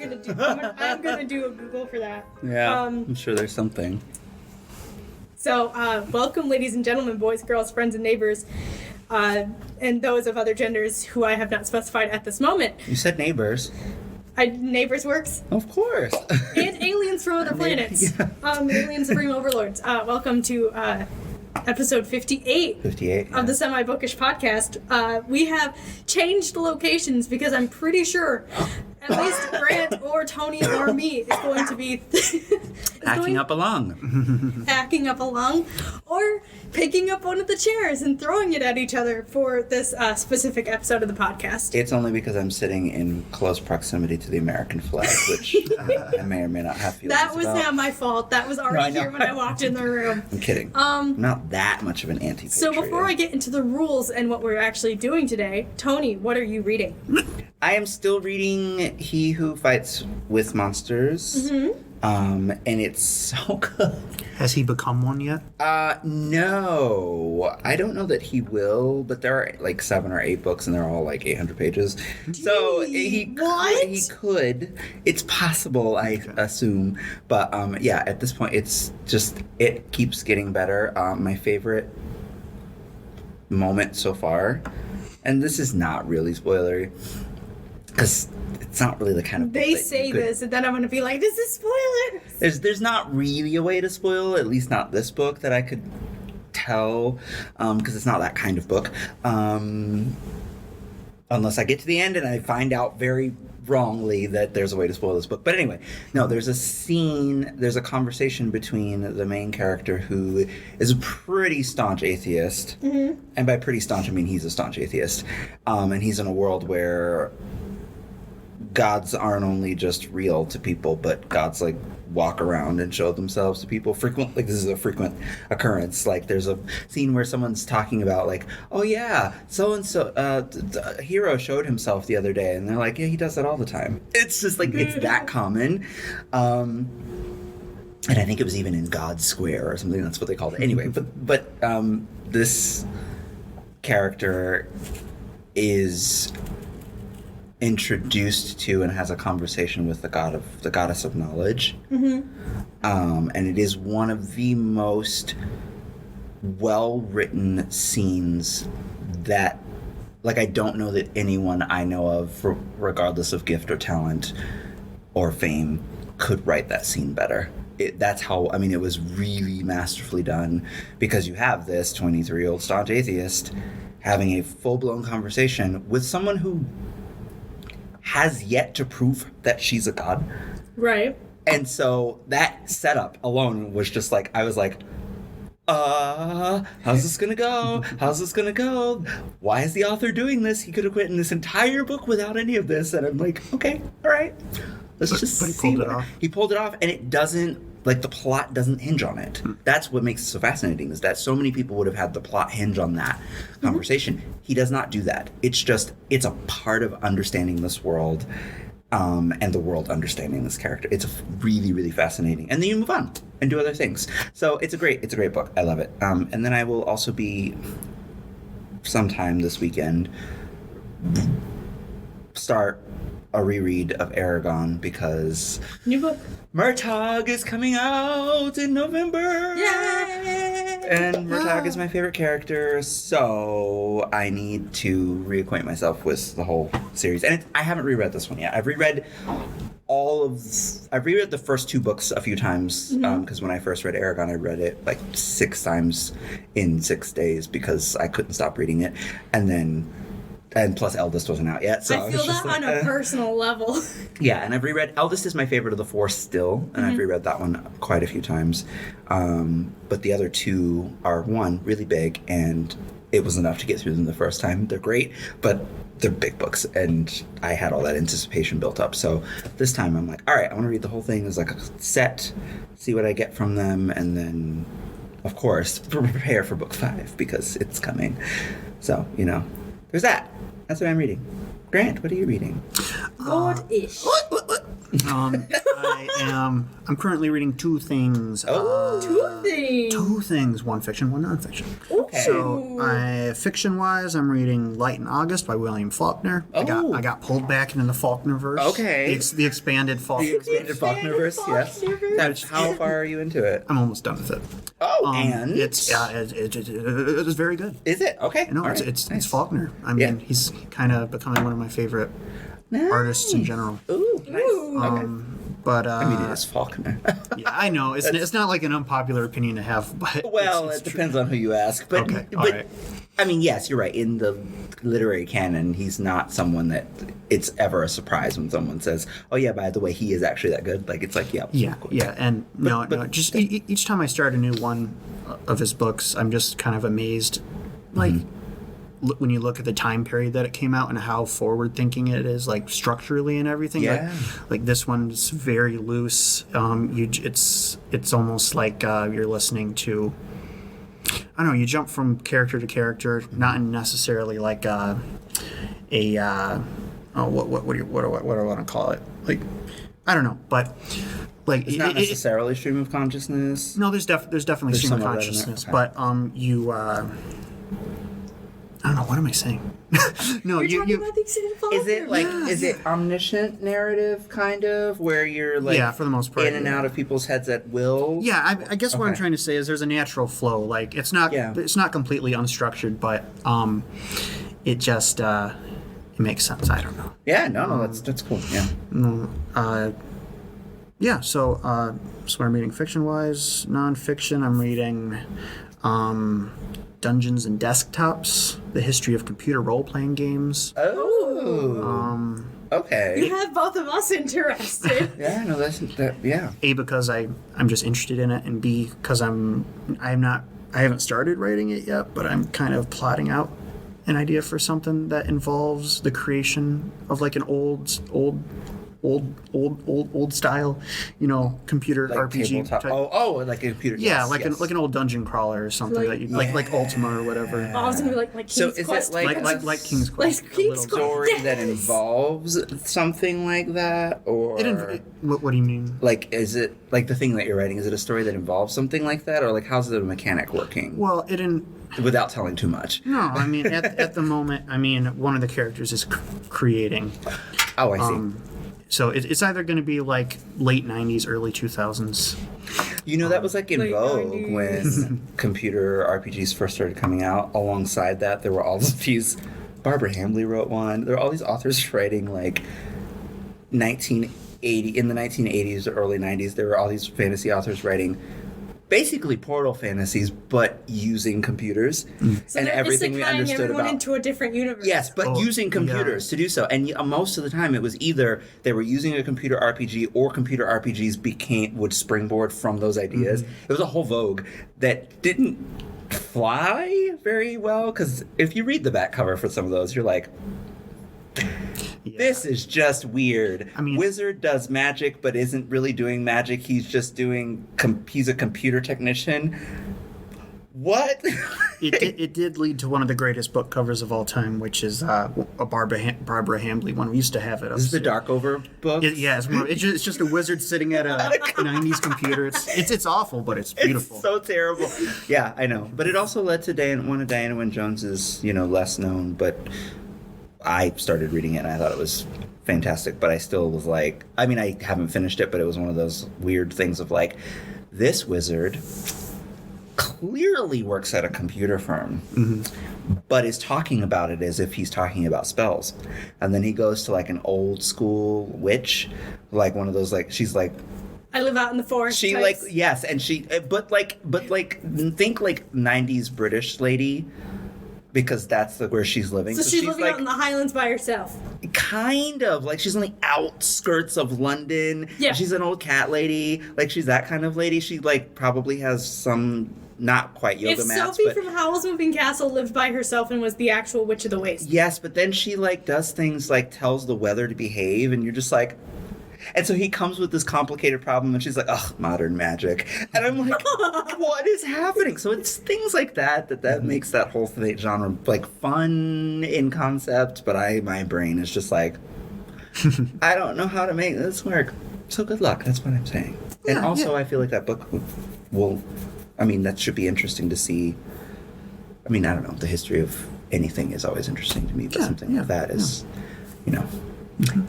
I'm gonna do a Google for that. Yeah, I'm sure there's something. So, welcome, ladies and gentlemen, boys, girls, friends, and neighbors, and those of other genders who I have not specified at this moment. You said neighbors. Neighbors works. Of course. And aliens from other planets. Yeah. Alien Supreme Overlords. Welcome to episode 58. 58. Of the Semi-Bookish podcast. We have changed the locations because I'm pretty sure at least Grant or Tony or me is going to be Hacking up along. hacking up along or picking up one of the chairs and throwing it at each other for this specific episode of the podcast. It's only because I'm sitting in close proximity to the American flag, which I may or may not have feelings That was about. not my fault. That was already here when I walked in the room. I'm kidding. I'm not that much of an anti-patriot. So before I get into the rules and what we're actually doing today, Tony, what are you reading? I am still reading He Who Fights with Monsters. Mm-hmm. And it's so good. Has he become one yet? No. I don't know that he will, but there are like 7 or 8 books and they're all like 800 pages. So he could. It's possible, I assume. But yeah, at this point, it's just, it keeps getting better. My favorite moment so far, and this is not really spoilery, because it's not really the kind of book They that say you could, this, and then I'm going to be like, this is spoilers! there's not really a way to spoil, at least not this book, that I could tell, because it's not that kind of book. Unless I get to the end and I find out very wrongly that there's a way to spoil this book. But anyway, no, there's a conversation between the main character, who is a pretty staunch atheist. Mm-hmm. And by pretty staunch, I mean he's a staunch atheist. And he's in a world where gods aren't only just real to people, but gods like walk around and show themselves to people frequently. Like, this is a frequent occurrence. Like, there's a scene where someone's talking about like, oh yeah, so and so the hero showed himself the other day, and they're like, yeah, he does that all the time. It's just like, it's that common. And I think it was even in God's Square or something. That's what they called it. Anyway, but this character is introduced to and has a conversation with the goddess of knowledge. Mm-hmm. And it is one of the most well-written scenes that, like, I don't know that anyone I know of, regardless of gift or talent or fame, could write that scene better. That's how, I mean, it was really masterfully done, because you have this 23-year-old staunch atheist having a full-blown conversation with someone who has yet to prove that she's a god. Right. And so that setup alone was just like, I was like, how's this gonna go? How's this gonna go? Why is the author doing this? He could have written this entire book without any of this. And I'm like, okay, all right. But he pulled it off. He pulled it off, and it doesn't, like, the plot doesn't hinge on it. That's what makes it so fascinating, is that so many people would have had the plot hinge on that conversation. He does not do that. It's a part of understanding this world, and the world understanding this character. It's really, really fascinating. And then you move on and do other things. So it's a great book. I love it. And then I will also be, sometime this weekend, start a reread of Aragon, because New book. Murtagh is coming out in November. Yay! And Murtagh is my favorite character, so I need to reacquaint myself with the whole series. And I haven't reread this one yet. I've reread the first 2 books a few times, because when I first read Aragon, I read it like 6 times in 6 days because I couldn't stop reading it. And plus Eldest wasn't out yet. So I feel that on a personal level. Yeah, and I've reread, Eldest is my favorite of the 4 still, and I've reread that one quite a few times. But the other 2 are, 1, really big, and it was enough to get through them the first time. They're great, but they're big books, and I had all that anticipation built up. So this time I'm like, all right, I want to read the whole thing as like a set, see what I get from them, and then, of course, prepare for book 5, because it's coming. So, there's that. That's what I'm reading. Grant, what are you reading? Good-ish. I'm currently reading 2 things. Oh, 2 things. 2 things, one fiction, one nonfiction. Okay. So, fiction-wise, I'm reading Light in August by William Faulkner. Oh. I got pulled back into the Faulknerverse. Okay. The expanded Faulknerverse. Expanded Faulknerverse, yes. Now, how far are you into it? I'm almost done with it. Oh, and It's it was very good. is it okay? No, All it's right. it's Nice. Faulkner. I mean, Yeah. he's kind of becoming one of my favorite artists in general. Ooh, nice. Okay. But I mean, it is Faulkner. yeah, I know it's not like an unpopular opinion to have, but Well, it's it depends on who you ask. But, Okay, but alright. I mean, yes, you're right. In the literary canon, he's not someone that it's ever a surprise when someone says, "Oh yeah, by the way, he is actually that good." Like it's like, yeah, Yeah, cool. yeah, and no, just each time I start a new one of his books, I'm just kind of amazed, like when you look at the time period that it came out and how forward-thinking it is, like structurally and everything. Yeah. Like this one's very loose. It's almost like you're listening to. I don't know. You jump from character to character, not in necessarily like what do I want to call it? Like I don't know, but like It's not necessarily stream of consciousness. no, there's definitely stream of some of that in there? consciousness, Okay. but you I don't know, what am I saying? No, You're talking about the extended Faulkner. Is it like is it omniscient narrative kind of where you're like Yeah, for the most part, in and yeah. out of people's heads at will? Yeah, I guess what I'm Okay. trying to say is there's a natural flow. Like it's not completely unstructured, but it just it makes sense. I don't know. Yeah, no, that's cool. Yeah. Yeah, so what I'm reading fiction wise, nonfiction. I'm reading Dungeons and Desktops: The History of Computer Role Playing Games. Oh. Okay. You have both of us interested. Yeah, no, yeah. A, because I'm just interested in it, and B, because I haven't started writing it yet, but I'm kind of plotting out an idea for something that involves the creation of like an old style, computer Like RPG tabletop. type. Oh, like a computer. Yeah, yes, like an old dungeon crawler or something Like- like Ultima or whatever. I was gonna be like So King's is it Quest. like- Like King's Quest. Like a King's little bit. Quest. story that Yes. involves something like that, or What do you mean? like is it like the thing that you're writing? Is it a story that involves something like that, or like how's the mechanic working? Well, it didn't. Without telling too much. No, I mean at the moment, one of the characters is creating. Oh, I see. So it's either going to be like late 90s, early 2000s. You know, that was like in Late vogue 90s. when computer RPGs first started coming out. Alongside that, there were all of these. Barbara Hambley wrote one. There were all these authors writing like 1980 in the 1980s or early 90s. There were all these fantasy authors writing basically portal fantasies, but using computers So and they're everything we isekai-ing understood everyone about. into a different universe. Yes, but Oh, using computers to do so. And most of the time it was either they were using a computer RPG or computer RPGs would springboard from those ideas. It was a whole vogue that didn't fly very well because if you read the back cover for some of those, you're like, this is just weird. I mean- Wizard does magic but isn't really doing magic. He's just doing he's a computer technician. What? It did lead to one of the greatest book covers of all time, which is a Barbara Hambley one. We used to have it. This is the Darkover book? Yeah, it's just a wizard sitting at a 90s computer. It's awful, but it's beautiful. It's so terrible. Yeah, I know. But it also led to one of Diana Wynne Jones's, less known, but I started reading it and I thought it was fantastic, but I still was like, I mean, I haven't finished it, but it was one of those weird things of like, this wizard clearly works at a computer firm, but is talking about it as if he's talking about spells. And then he goes to like an old school witch, like one of those, like, she's like, I live out in the forest. she types. like, yes, and she, but think like 90s British lady, because that's where she's living. So she's living like, out in the Highlands by herself. kind of like she's on the outskirts of London. Yeah. She's an old cat lady. Like she's that kind of lady. She like probably has some not quite yoga If mats, Sophie but from Howl's Moving Castle lived by herself and was the actual Witch of the Waste. yes, but then she like does things like tells the weather to behave, and you're just like. And so he comes with this complicated problem, and she's like, "Ugh, modern magic," and I'm like, "What is happening?" So it's things like that makes that whole genre like fun in concept, but my brain is just like, I don't know how to make this work. So good luck. That's what I'm saying. And Yeah, also, yeah. I feel like that book will I mean, that should be interesting to see. I mean, I don't know. The history of anything is always interesting to me, but something like that is,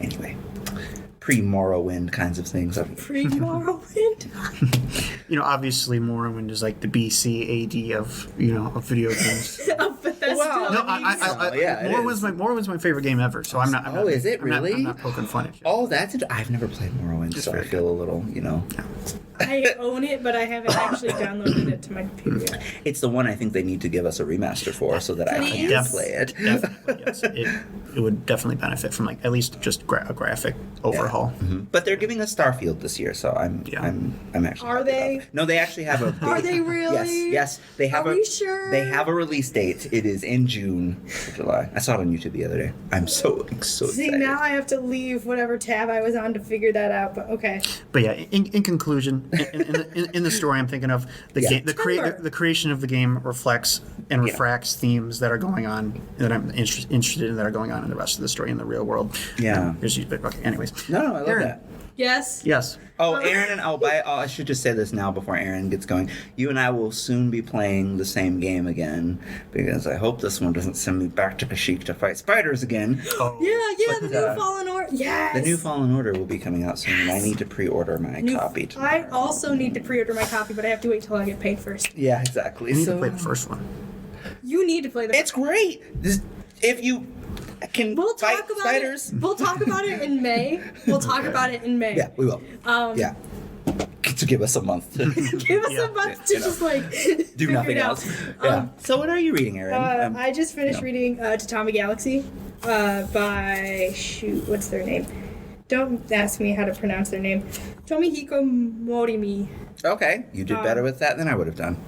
Anyway, pre-Morrowind kinds of things. Pre-Morrowind. Obviously Morrowind is like the BC AD of video games. Well, No, yeah, Morrowind's my favorite game ever. So I'm not. Oh, is it really? I'm not poking fun at you. Oh, I've never played Morrowind, so I feel a little, I own it, but I haven't actually downloaded it to my computer yet. It's the one I think they need to give us a remaster for, so that I can play it. Definitely, yes. It would definitely benefit from at least just a graphic overhaul. Yeah. Mm-hmm. But they're giving us Starfield this year, so I'm actually. Are they? No, they actually have a. Are they really? Yes. They have Are we sure? They have a release date. It is in June or July. I saw it on YouTube the other day. I'm so See, excited. now I have to leave whatever tab I was on to figure that out. But okay. But yeah, in conclusion, in the story I'm thinking of, the creation of the game reflects and refracts themes that are going on that I'm interested in that are going on in the rest of the story in the real world. Yeah. Okay, anyways. No, I love Aaron. that. Yes. Yes. Oh, Aaron and I should just say this now before Aaron gets going. You and I will soon be playing the same game again because I hope this one doesn't send me back to Kashyyyk to fight spiders again. Oh. Yeah, the new Fallen Order. Yes. The new Fallen Order will be coming out soon, and I need to pre-order my copy tomorrow. I also need to pre-order my copy, but I have to wait till I get paid first. Yeah, exactly. You need to play the first one. You need to play the. It's great. If you can fight spiders. We'll talk about it in May. Yeah, we will. Yeah. To give us a month to give us a month to just do nothing else. Yeah. So what are you reading, Aaron? I just finished reading Tatami Galaxy by what's their name? Don't ask me how to pronounce their name. Tomihiko Morimi. Okay, you did better with that than I would have done.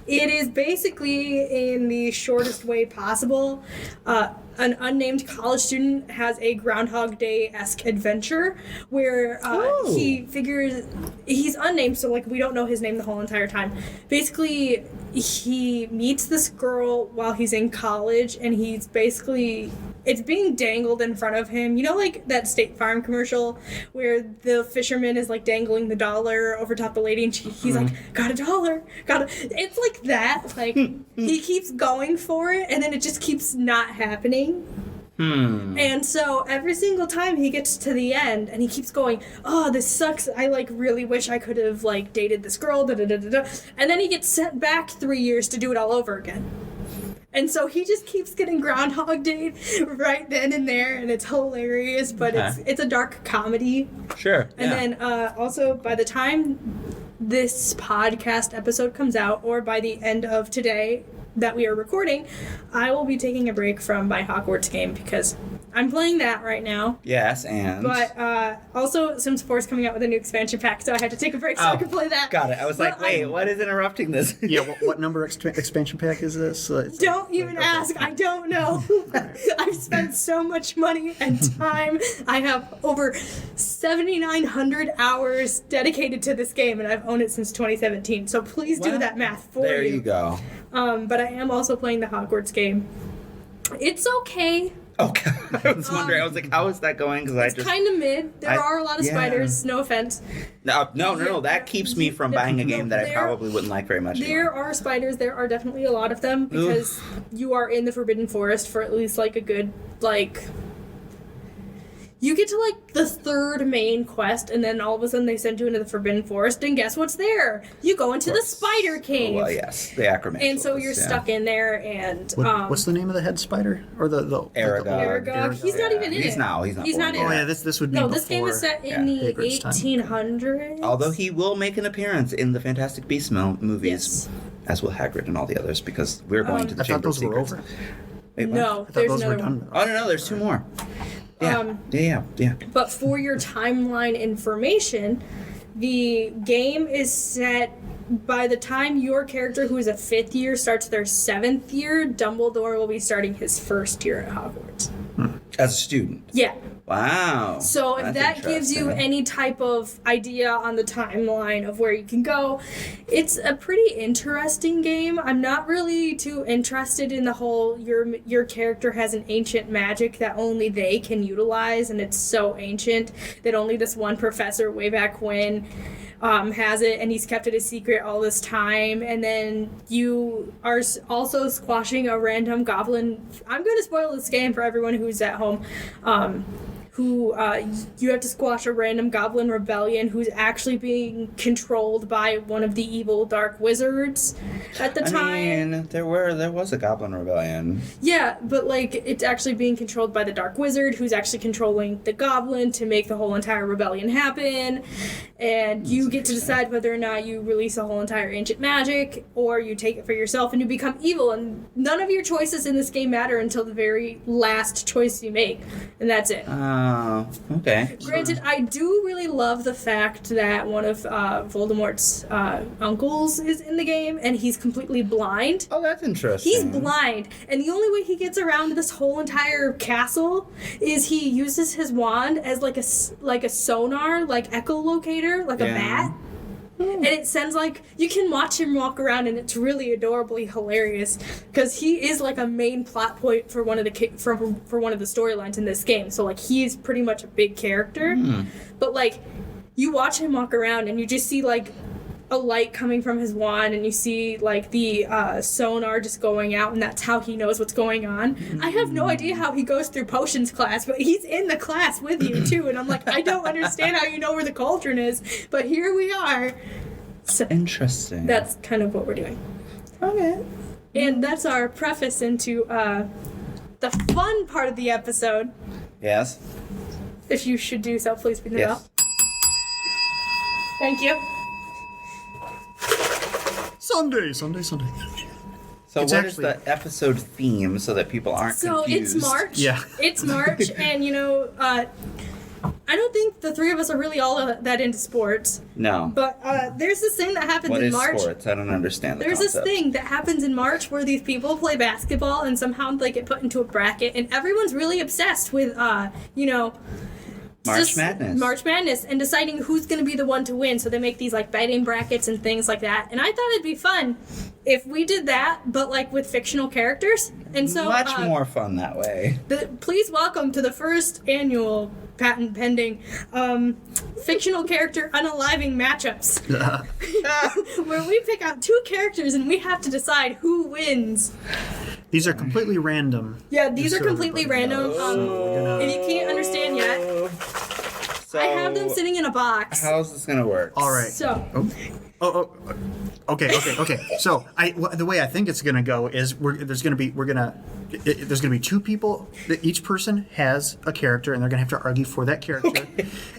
It is basically, in the shortest way possible, an unnamed college student has a Groundhog Day-esque adventure where he figures he's unnamed, so we don't know his name the whole entire time. Basically, he meets this girl while he's in college, and he's basically. It's being dangled in front of him. That State Farm commercial where the fisherman is dangling the dollar over top the lady and he's got a dollar, It's like that. He keeps going for it and then it just keeps not happening. And so every single time he gets to the end and he keeps going, oh, this sucks. I really wish I could have dated this girl. And then he gets sent back 3 years to do it all over again. And so he just keeps getting Groundhog Day right then and there, and it's hilarious, but it's a dark comedy. Sure. And then also, by the time this podcast episode comes out, or by the end of today that we are recording, I will be taking a break from my Hogwarts game because I'm playing that right now. Yes, and... But also, Sims 4 is coming out with a new expansion pack, so I had to take a break so I could play that. Got it. I was wait, what is interrupting this? Yeah, what number expansion pack is this? Don't even ask. I don't know. I've spent so much money and time. I have over 7,900 hours dedicated to this game, and I've owned it since 2017. So please do that math for There you go. But I am also playing the Hogwarts game. It's okay. Okay. I was wondering. I was how is that going? Because It's kind of mid. There are a lot of spiders. No offense. No. That keeps me from buying a game that I probably wouldn't like very much. There are spiders. There are definitely a lot of them because you are in the Forbidden Forest for at least a good You get to the third main quest, and then all of a sudden they send you into the Forbidden Forest, and guess what's there? You go into the Spider Cave. Well, yes, the acromancer. And so you're stuck in there, and what's the name of the head spider or the Aragog? He's not even in it. He's not in it. Oh yeah, this would be this game is set in the 1800s. Although he will make an appearance in the Fantastic Beasts movies, as will Hagrid and all the others, because we're going to the Chamber of Secrets. Wait, no, there's another one. Oh no, there's two more. Yeah. But for your timeline information, the game is set by the time your character, who is a 5th year, starts their 7th year, Dumbledore will be starting his 1st year at Hogwarts. As a student? Yeah. Wow. So if that gives you any type of idea on the timeline of where you can go, it's a pretty interesting game. I'm not really too interested in the whole your character has an ancient magic that only they can utilize, and it's so ancient that only this one professor way back when has it, and he's kept it a secret all this time. And then you are also squashing a random goblin. I'm going to spoil this game for everyone who's at home. You have to squash a random goblin rebellion who's actually being controlled by one of the evil dark wizards at the time. I mean, there was a goblin rebellion. Yeah, but like it's actually being controlled by the dark wizard who's actually controlling the goblin to make the whole entire rebellion happen. And you get to decide whether or not you release a whole entire ancient magic or you take it for yourself and you become evil. And none of your choices in this game matter until the very last choice you make. And that's it. Okay. Granted, I do really love the fact that one of Voldemort's uncles is in the game, and he's completely blind. Oh, that's interesting. He's blind, and the only way he gets around this whole entire castle is he uses his wand as like a sonar, like echolocator, like a bat. And it sends you can watch him walk around, and it's really adorably hilarious because he is like a main plot point for one of the for one of the storylines in this game. So he is pretty much a big character, but you watch him walk around and you just see a light coming from his wand, and you see the sonar just going out, and that's how he knows what's going on. I have no idea how he goes through potions class, but he's in the class with you too, and I'm I don't understand how you know where the cauldron is, but here we are. So interesting. that's kind of what we're doing. Okay. And that's our preface into the fun part of the episode. Yes. If you should do so, please ring the Yes. bell. Thank you. Sunday. So It's what is the episode theme so that people aren't So confused? it's March. Yeah. It's March, and I don't think the three of us are really all that into sports. No. But there's this thing that happens What in is March. sports? I don't understand the There's concept. this thing that happens in March where these people play basketball and somehow they get put into a bracket, and everyone's really obsessed with March Madness. March Madness, and deciding who's going to be the one to win. So they make these betting brackets and things like that. And I thought it'd be fun if we did that, but with fictional characters. And so Much more fun that way. please welcome to the first annual patent pending fictional character unaliving matchups, where we pick out two characters and we have to decide who wins. These are completely random. Yeah, these Just are so completely everybody random. knows. If you can't understand yet, So I have them sitting in a box. How's this gonna work? All right. So Okay. So the way I think it's gonna go is there's gonna be two people. Each person has a character, and they're gonna have to argue for that character.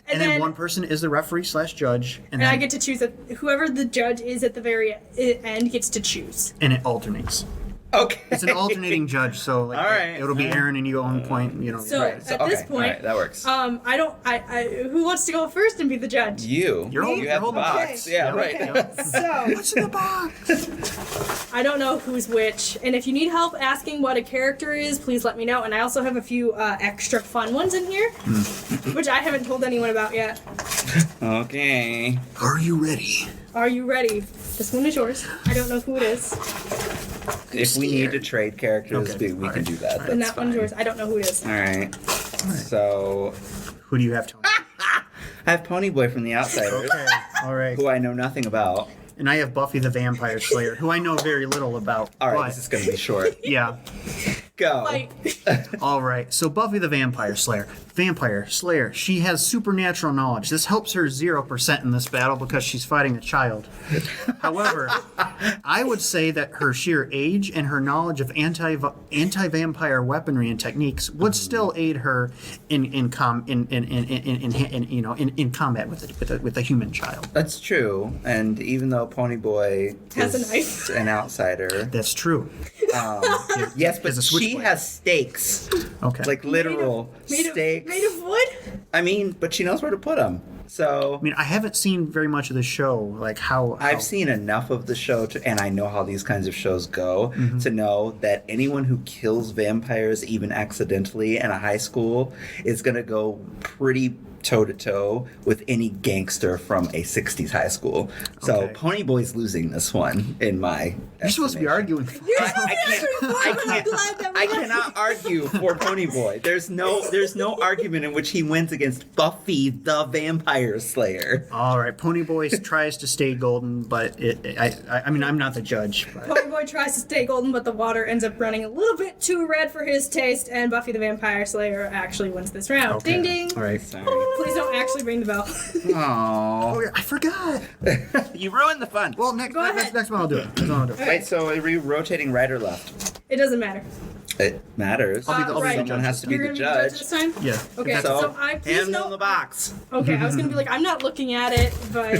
And then one person is the referee / judge, and I then, get to choose whoever the judge is at the very end gets to choose. and it alternates. Okay. It's an alternating judge, so All right. it'll be Aaron and you on point. So Right, at so- this okay, point, all right, that works. who wants to go first and be the judge? You. You're holding- you have you're the holding- box. Okay. Yeah, right. Okay. So What's in the box? I don't know who's which, and if you need help asking what a character is, please let me know. And I also have a few extra fun ones in here, which I haven't told anyone about yet. Okay. Are you ready? Are you ready? This one is yours. I don't know who it is, If we need to trade characters, Okay, we all can right. do that. and That's that one's fine. yours. I don't know who it is. All right. So Who do you have, Tony? I have Ponyboy from The Outsiders, Okay. All right. who I know nothing about. And I have Buffy the Vampire Slayer, who I know very little about. All right, but- this is going to be short. Yeah. Go. Like, All right. So Buffy the Vampire Slayer. Vampire Slayer. She has supernatural knowledge. This helps her 0% in this battle because she's fighting a child. However, I would say that her sheer age and her knowledge of anti-vampire weaponry and techniques would still aid her in combat with a human child. That's true. And even though Ponyboy Has a is knife. an outsider, That's true. yes, but As a she switchblade. has stakes. Okay. Like literal stakes. made of wood? I mean, but she knows where to put them. So I mean, I haven't seen very much of the show. Like how I've seen enough of the show, and I know how these kinds of shows go, to know that anyone who kills vampires, even accidentally, in a high school, is going to go pretty toe-to-toe with any gangster from a 60s high school. So Okay. Ponyboy's losing this one in my You're supposed to be arguing. For I cannot argue for Ponyboy. There's no argument in which he wins against Buffy the Vampire Slayer. All right, Ponyboy tries to stay golden, but I mean, I'm not the judge. But. Ponyboy tries to stay golden, but the water ends up running a little bit too red for his taste, and Buffy the Vampire Slayer actually wins this round. Okay. Ding ding! All right. Sorry. Please don't actually ring the bell. Aww. Oh, yeah, I forgot. You ruined the fun. Well, next Go ahead. one I'll do it. Next one I'll do it. Wait, so are we rotating right or left? It doesn't matter. It matters. I'll be the right. Someone has to be You're the gonna be judge. this time? Yeah. Okay, So, so I please hand know. in the box. Okay, I was gonna be like, I'm not looking at it, but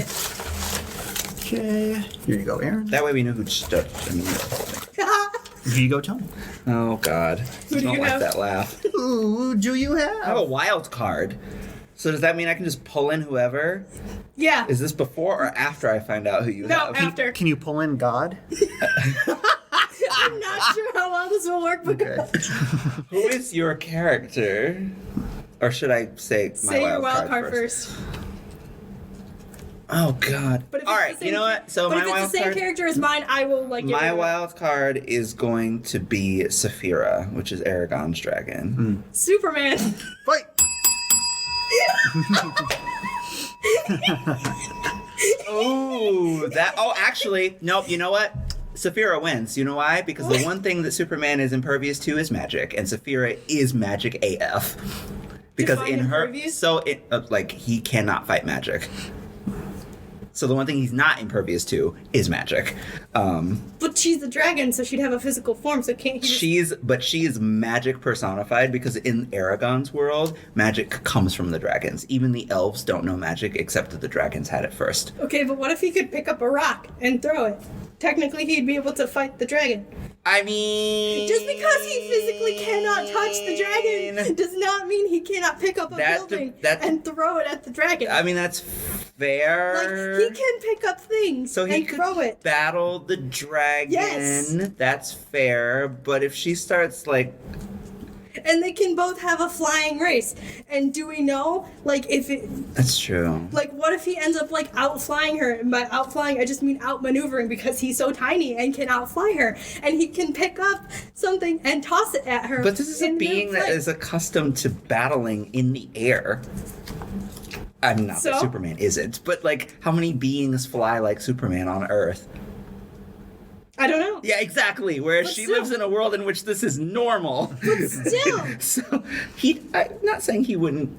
Okay. Here you go, Aaron. That way we know who judged. Here you go, Tony. Oh God, Who I do don't you like have? that laugh. Who do you I have have? a wild card. So does that mean I can just pull in whoever? yeah. Is this before or after I find out who you No, have? after. Can you pull in God? I'm not sure how well this will work, but Who is your character? Or should I say my say your wild card first. Oh God. But if All it's right, the same, you know what? So but my if it's wild the same card. character as mine, I will like. Get My rid of it. wild card is going to be Saphira, which is Aragon's dragon. Superman. Fight! Oh, that. Oh, actually, nope. You know what? Saphira wins. You know why? Because the one thing that Superman is impervious to is magic, and Saphira is magic AF. Because Define in her, impervious? so it like he cannot fight magic. So the one thing he's not impervious to is magic. But she's a dragon, so she'd have a physical form. So can't he? Just... She is magic personified because in Aragon's world, magic comes from the dragons. Even the elves don't know magic except that the dragons had it first. Okay, but what if he could pick up a rock and throw it? Technically, he'd be able to fight the dragon. I mean, Just because he physically cannot touch the dragon does not mean he cannot pick up a building and throw it at the dragon. I mean, that's fair. Like, he can pick up things So he and could throw it. battle the dragon. Yes. That's fair. But if she starts like, And they can both have a flying race. And do we know, like, if it... that's true. Like, what if he ends up, like, outflying her? And by outflying, I just mean outmaneuvering because he's so tiny and can outfly her. And he can pick up something and toss it at her. But this is a in being that mid-flight. is accustomed to battling in the air. I mean, not that So? Superman isn't, but like, how many beings fly like Superman on Earth? I don't know. Yeah, exactly. Whereas But she still. lives in a world in which this is normal. But still. So I'm not saying he wouldn't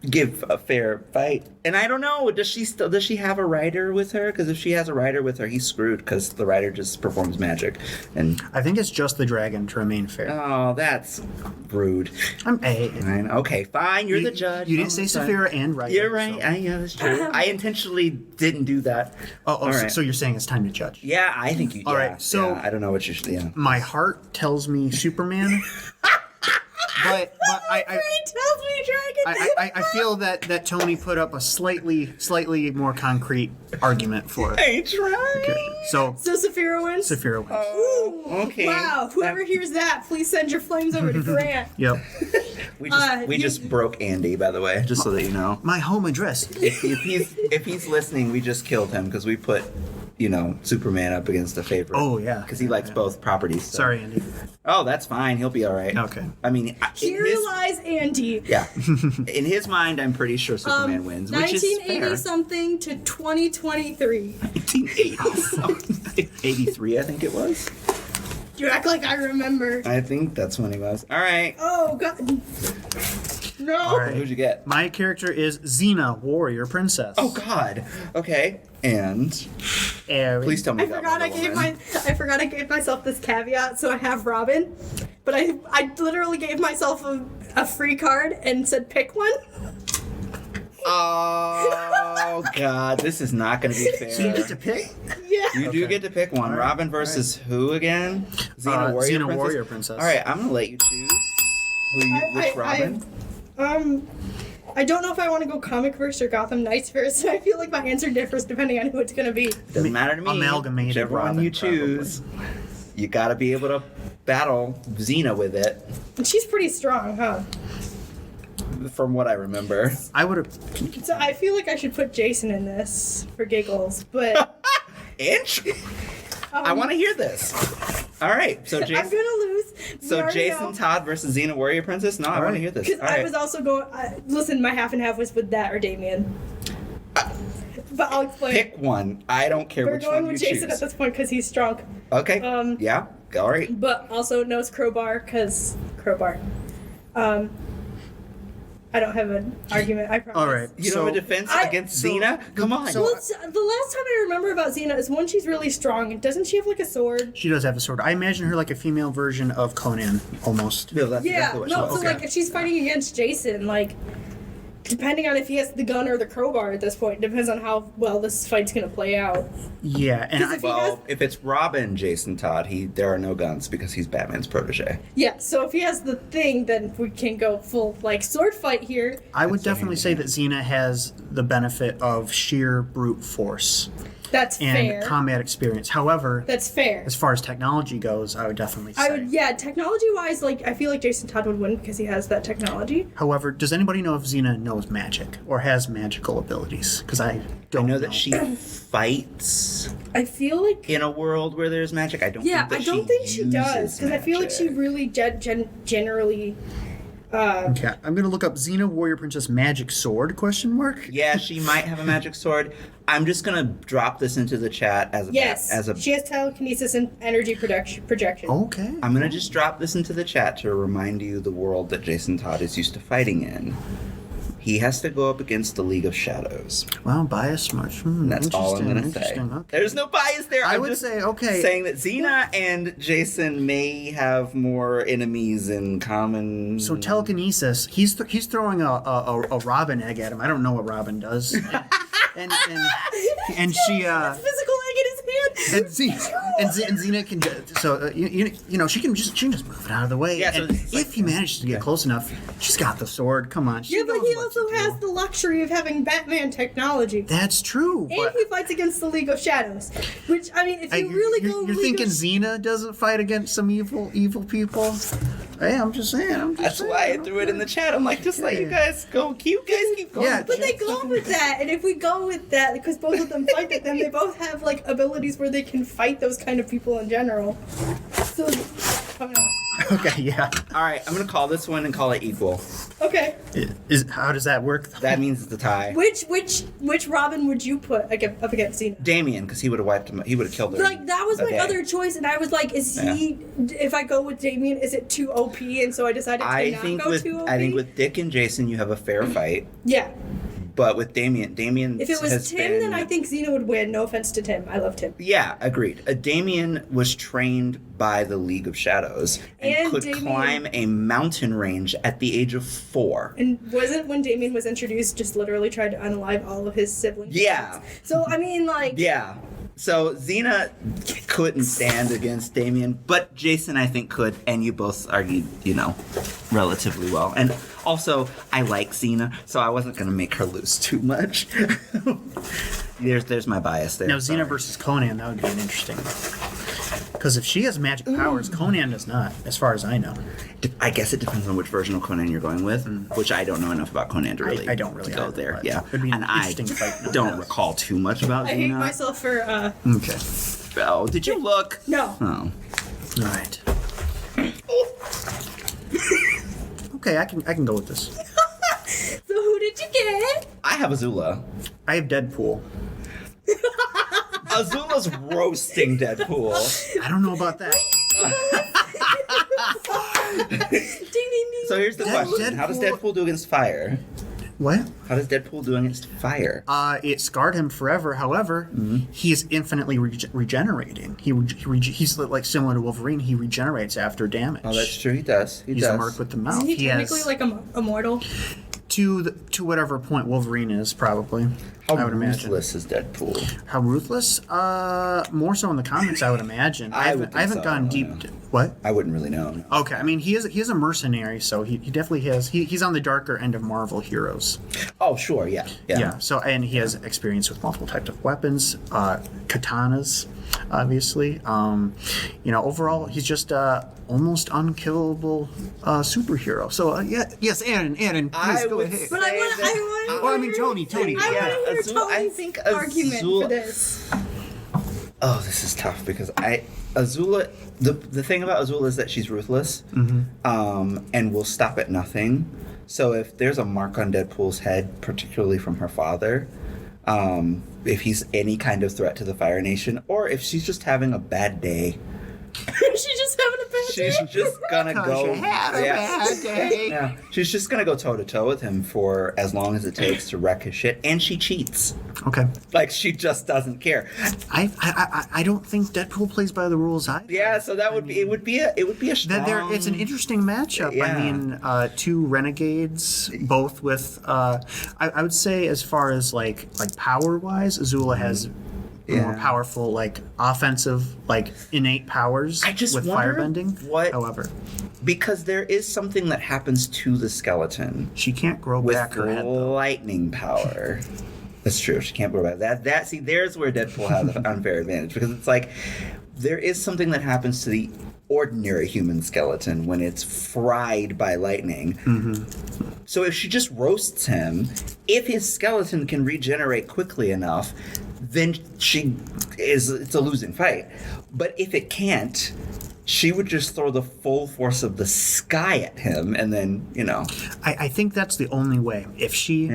give a fair fight. And I don't know, does she have a rider with her? Because if she has a rider with her, he's screwed because the rider just performs magic. And I think it's just the dragon to remain fair. oh, that's rude. I'm Fine. Okay, fine. You're the judge. You didn't say fine. Saphira and Ryder. You're right. So. Yeah, that's true. I intentionally didn't do that. All right. so you're saying it's time to judge. Yeah, I think you. All yeah, right, so- yeah, I don't know what you should. Yeah. My heart tells me Superman. but I He tells me dragon. I feel that Tony put up a slightly more concrete argument for it. Hey, try. Okay, so So Saphira wins? Saphira wins. Ooh, Okay. Wow, whoever hears that, please send your flames over to Grant. Yep. We just broke Andy, by the way, just so that you know. My home address. If he's listening, we just killed him because we put, Superman up against a favorite. Oh, yeah. Because he likes both properties. So. Sorry, Andy. Oh, that's fine. He'll be all right. Okay. I mean, Here lies Andy. yeah. In his mind, I'm pretty sure Superman wins, which is 1980 fair. something to 2023. 1980. 83, I think it was. You act like I remember. I think that's when he was. All right. Oh god. No. All right. Who'd you get? My character is Xena, warrior princess. Oh God. Okay. And Aaron. please tell me I about forgot Wonder Woman. I forgot I gave myself this caveat, so I have Robin, but I literally gave myself a free card and said pick one. Oh God, this is not going to be fair. So you get to pick? Yeah. You do Okay. get to pick one. All right, Robin versus who again? Xena Warrior Xena Princess? Warrior Princess. All right, I'm going to let you choose. Which Robin? I don't know if I want to go comic verse or Gotham Knights verse. I feel like my answer differs depending on who it's gonna be. Doesn't matter to me. Amalgamated Whichever one Robin, you choose, you got to be able to battle Xena with it. And she's pretty strong, huh? from what I remember. I would have. So I feel like I should put Jason in this for giggles, but I want to hear this. All right, so Jason. I'm gonna lose. So Jason Todd versus Xena Warrior Princess. No, I want to hear this. Because All I right. was also going. Listen, my half and half was with that or Damien. But I'll explain. Pick one. I don't care We're which going one you with Jason choose. at this point because he's strong. Okay. Yeah. All right. But also knows crowbar because crowbar. I don't have an argument. I promise. All right. You don't have a defense against Xena? Come on. Well, the last time I remember about Xena is when she's really strong. Doesn't she have like a sword? She does have a sword. I imagine her like a female version of Conan, almost. No, that's Yeah. exactly what she No. was. So like, if she's fighting against Jason, like, depending on if he has the gun or the crowbar at this point, depends on how well this fight's gonna play out. Yeah, and Because if he Well, has- if it's Robin Jason Todd, there are no guns because he's Batman's protege. Yeah. So if he has the thing, then we can go full like sword fight here. I would That's definitely say that Xena has the benefit of sheer brute force That's and fair. combat experience. However, That's fair. as far as technology goes, I would definitely say. Technology wise, like I feel like Jason Todd would win because he has that technology. However, does anybody know if Xena knows magic or has magical abilities? Because I I don't know that she fights I feel like in a world where there's magic. I don't think that I don't think she does because I feel like she magic. really generally. Okay, I'm gonna look up Xena Warrior Princess Magic Sword ? Yeah, she might have a magic sword. I'm just gonna drop this into the chat as a Yes, as a. she has telekinesis and energy projection. Okay. I'm gonna just drop this into the chat to remind you the world that Jason Todd is used to fighting in. He has to go up against the League of Shadows. Well, bias much. That's all I'm gonna say. Okay. There's no bias there. I I'm would just say, okay. saying that Xena and Jason may have more enemies in common. So telekinesis, he's throwing a robin egg at him. I don't know what robin does. and she That's physical egg in his hand. and Xena can you know she can just move it out of the way. Yeah, so and it's if he manages to get close enough, she's got the sword. Come on. She Yeah, but knows he what also to do. has the luxury of having Batman technology. That's true. And But he fights against the League of Shadows. Which, I mean, if you really go you're League thinking of Xena doesn't fight against some evil people? Hey, I'm just saying. That's why I threw it in the chat. I'm like, just let you guys go. You guys keep going. Yeah, But they go with that, and if we go with that, because both of them fight with them, they both have like abilities where they can fight those kind of people in general. So, I don't know. Okay, yeah. All right, I'm gonna call this one and call it equal. Okay, How does that work? That means it's a tie. which Robin would you put up against Xena? Damien, because he would have wiped him. He would have killed her. Like that was a my day. other choice, and I was like, is he? If I go with Damien, is it too OP? And so I decided to I not think go with too OP. Dick and Jason, you have a fair fight. Yeah. But with Damien If it was Tim, then I think Xena would win. No offense to Tim, I love Tim. Yeah, agreed. Damien was trained by the League of Shadows and could Damien- climb a mountain range at the age of 4. And wasn't when Damien was introduced, just literally tried to unalive all of his siblings? Yeah. So I mean, like. Yeah. So Xena couldn't stand against Damien, but Jason I think could, and you both argued, relatively well. And also, I like Xena, so I wasn't going to make her lose too much. There's my bias there. Now, Xena Sorry. versus Conan, that would be an interesting one. Because if she has magic powers, Conan does not, as far as I know. I guess it depends on which version of Conan you're going with, which I don't know enough about Conan to really I don't really go either, there. but Yeah, it'd be an and I interesting fight don't nonetheless. recall too much about I Xena. hate myself for. Okay. Oh, did you look? No. Oh. All right. Okay, I can go with this. So who did you get? I have Azula. I have Deadpool. Azula's roasting Deadpool. I don't know about that. Ding ding ding. So here's the question: How does Deadpool do against fire? What? How does Deadpool do against fire? It scarred him forever. However, he is infinitely regenerating. He's like similar to Wolverine. He regenerates after damage. Oh, that's true. He does. He's a merc with the mouth. Isn't he has- technically like immortal? to whatever point Wolverine is, probably. How I would imagine. ruthless is Deadpool? How ruthless? More so in the comics, I would imagine. I would think I haven't so, gone deep. yeah. What? I wouldn't really know. No. Okay, I mean he is a mercenary, so he definitely has. He's on the darker end of Marvel heroes. Oh, sure. Yeah. Yeah. So and he has experience with multiple types of weapons, katanas. obviously. Overall, he's just almost unkillable superhero. So yes, Aaron, please go ahead. But I want Tony. I want to hear Azula, I Tony's think argument Azula- for this. Oh, this is tough because Azula. The thing about Azula is that she's ruthless, and will stop at nothing. So if there's a mark on Deadpool's head, particularly from her father, if he's any kind of threat to the Fire Nation, or if she's just having a bad day, She's just having a bad day. she's just gonna go. bad day. Yeah, she's just gonna go toe to toe with him for as long as it takes to wreck his shit, and she cheats. Okay. Like she just doesn't care. I don't think Deadpool plays by the rules either. Yeah, so that would be it. Would be a strong. It's an interesting matchup. Yeah. I mean, two renegades, both with. I would say, as far as like power wise, Azula has more powerful, like offensive, like innate powers I just with wonder firebending. what- However, Because there is something that happens to the skeleton she can't grow with back her head, though. lightning power. That's true. She can't grow back. See, there's where Deadpool has an unfair advantage because it's like there is something that happens to the ordinary human skeleton when it's fried by lightning. So if she just roasts him, if his skeleton can regenerate quickly enough, then it's a losing fight. But if it can't, she would just throw the full force of the sky at him, and then I think that's the only way. If she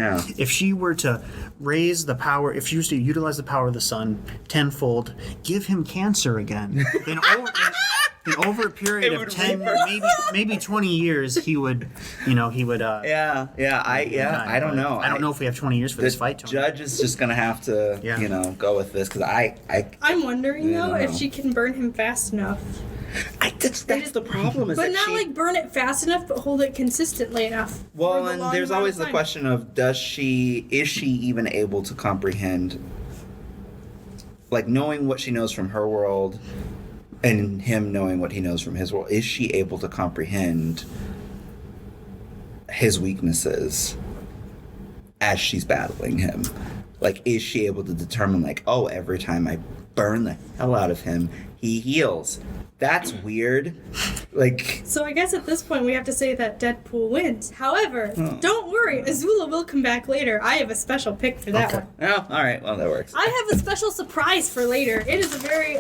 were to raise the power, if she was to utilize the power of the sun tenfold, give him cancer again, then over a period of 10, maybe 20 years, he would. I don't know. I don't know if we have 20 years for this fight, Tony. Judge is just gonna have to go with this because I'm wondering though if know. she can burn him fast enough. that's the problem. But not like burn it fast enough, but hold it consistently enough. Well, for the and long there's amount always of the time. question of is she even able to comprehend, like knowing what she knows from her world and him knowing what he knows from his world, is she able to comprehend his weaknesses as she's battling him? Like, is she able to determine, like, oh, every time I burn the hell out of him, he heals? That's weird. Like, So I guess at this point we have to say that Deadpool wins. However, don't worry, Azula will come back later. I have a special pick for that Okay. one. oh, all right, well, that works. I have a special surprise for later. It is a very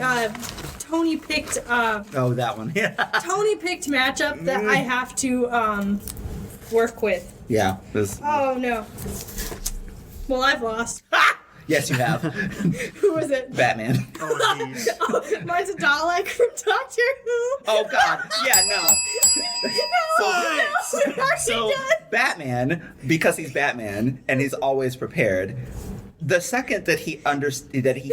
Tony picked That one. Yeah. Tony picked matchup that I have to work with. Yeah. Oh no. Well, I've lost. Yes, you have. Who was it? Batman. Oh, geez. Oh, mine's a Dalek from Doctor Who. Oh, God. Yeah, no. No, we're already So done. Batman, because he's Batman and he's always prepared, the second that he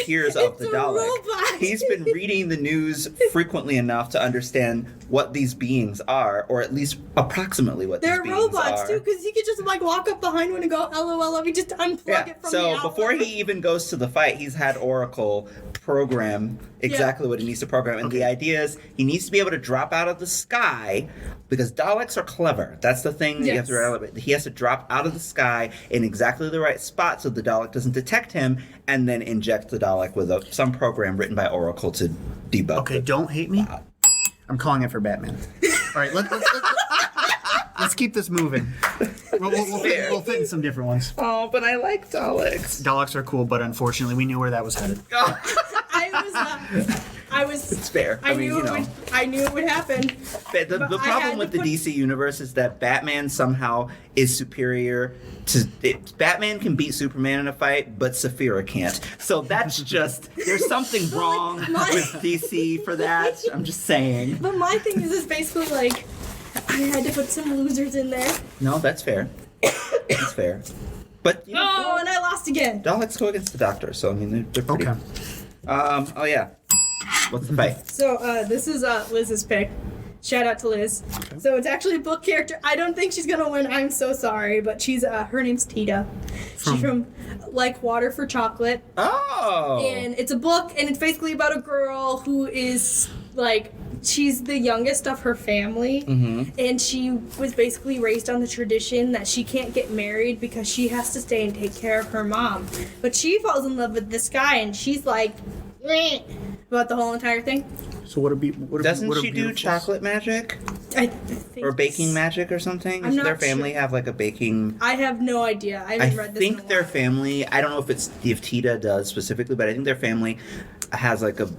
hears of the It's a Dalek, robot. he's been reading the news frequently enough to understand what these beings are, or at least approximately what They're these beings robots are. too, because he could just like walk up behind one and go, "LOL, let me just unplug it from the So outlet." before he even goes to the fight, he's had Oracle program exactly what he needs to program. And the idea is he needs to be able to drop out of the sky because Daleks are clever. That's the thing that you have to realize. He has to drop out of the sky in exactly the right spot so the Dalek doesn't detect him and then inject the Dalek with some program written by Oracle to debug. Okay, don't hate me. I'm calling it for Batman. All right, let's keep this moving. We'll fit in some different ones. Oh, but I like Daleks. Daleks are cool, but unfortunately, we knew where that was headed. It's fair. I knew it would happen. But the But I problem had with to the put- DC universe is that Batman somehow is superior to Batman can beat Superman in a fight, but Saphira can't. So that's just there's something wrong with DC for that. I'm just saying. But my thing is basically like I had to put some losers in there. No, that's fair. That's fair. But Oh, and I lost again. Daleks go against the Doctor, so I mean they're pretty. Okay. Oh yeah. What's the fight? So this is Liz's pick. Shout out to Liz. So it's actually a book character. I don't think she's gonna win. I'm so sorry, but she's her name's Tita. She's from Like Water for Chocolate, Oh. and it's a book, and it's basically about a girl who is like she's the youngest of her family, and she was basically raised on the tradition that she can't get married because she has to stay and take care of her mom. But she falls in love with this guy, and she's like, "Meh, about the whole entire thing. So what Doesn't what she do chocolate magic I think or baking magic or something? I'm Does not their family sure. have like a baking? I have no idea. I I haven't read this in a think their while. family. I don't know if Tita does specifically, but I think their family has like a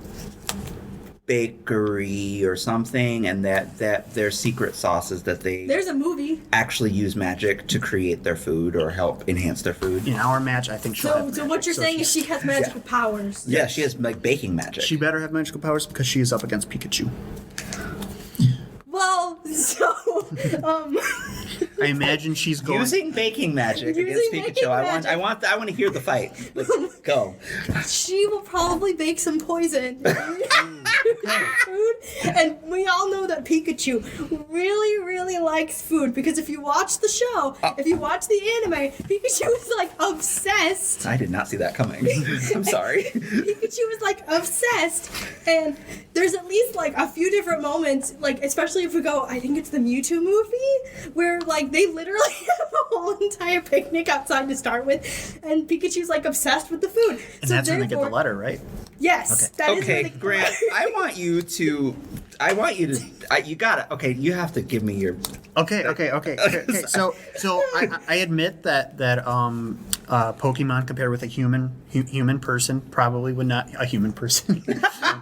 bakery or something, and that their secret sauce is that they There's a movie. actually use magic to create their food or help enhance their food. In our match, I think she'll So, have so what you're saying is she has magical powers. Yeah, she has like baking magic. She better have magical powers because she is up against Pikachu. Well, so I imagine she's going. using baking magic Using against baking Pikachu. magic. I want to hear the fight. Let's go. she will probably bake some poison food, and we all know that Pikachu really, really likes food because if you watch the show, if you watch the anime, Pikachu is like obsessed. I did not see that coming. I'm sorry. Pikachu is like obsessed, and there's at least like a few different moments, like especially if we go, I think it's the Mewtwo movie, where like they literally have a whole entire picnic outside to start with, and Pikachu's like obsessed with the food. And that's when they get the letter, right? Yes. That is when Okay, they get the Grant, letter. I want you to. You gotta. Okay, you have to give me your. Okay. So I admit that Pokemon compared with a human person probably would not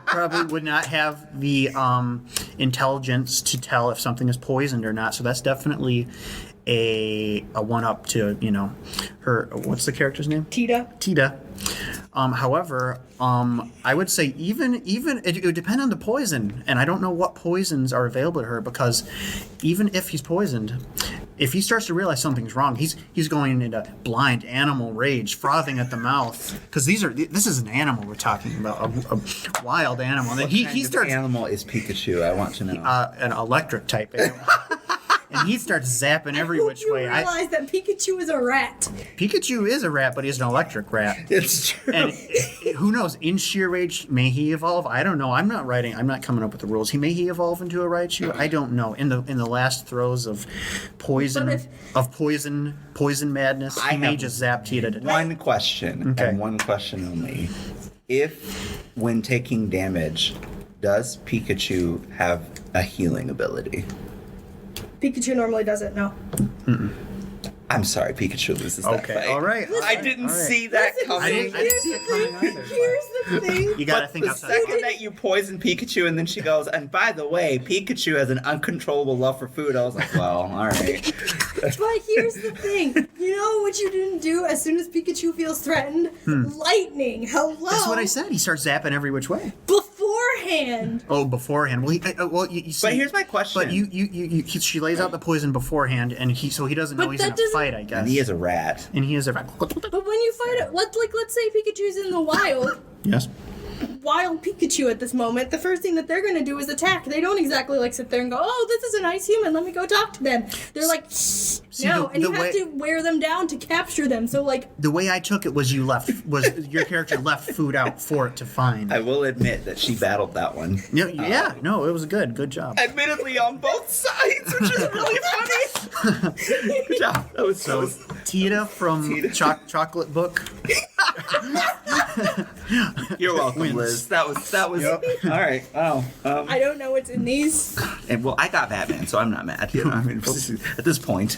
probably would not have the intelligence to tell if something is poisoned or not. So that's definitely a one up to her. What's the character's name? Tita. However, I would say even it would depend on the poison, and I don't know what poisons are available to her because even if he's poisoned, if he starts to realize something's wrong, he's going into blind animal rage, frothing at the mouth because this is an animal we're talking about, a wild animal. And then he starts Animal is Pikachu. I want to know. an electric type animal. And he starts zapping every which You way. realize that Pikachu is a rat. Pikachu is a rat, but he's an electric rat. It's true. And who knows? In sheer rage, may he evolve? I don't know. I'm not coming up with the rules. May he evolve into a Raichu? I don't know. In the last throes of poison madness, he may just zap Tita to death. One question, Okay. and one question only. If, when taking damage, does Pikachu have a healing ability? Pikachu normally doesn't, no. I'm sorry, Pikachu loses that Okay, fight. all right. I didn't All right. see that Listen, coming. I didn't see it coming either. Here's the thing. You gotta But think the outside. second that you poison Pikachu and then she goes, and by the way, Pikachu has an uncontrollable love for food, I was like, well, all right. But here's the thing. You know what you didn't do as soon as Pikachu feels threatened? Lightning. Hello. That's what I said. He starts zapping every which way. Beforehand. Oh, beforehand. Well, you see. But here's my question. But she lays out the poison beforehand, and so he doesn't know But he's that in a doesn't- fight. I guess. And he is a rat. And he is a. But when you fight it, let's say Pikachu's in the wild. Yes. Wild Pikachu at this moment, the first thing that they're going to do is attack. They don't exactly like sit there and go, oh, this is a nice human, let me go talk to them. They're like, no, and you have to wear them down to capture them. So like, The way I took it was your character left food out for it to find. I will admit that she battled that one. No, it was good job. Admittedly on both sides, which is really funny. Good job. That was Tita from Chocolate Book. You're welcome, Liz. That was all right. Oh, I don't know what's in these. and well, I got Batman, so I'm not mad. You know, I mean, at this point,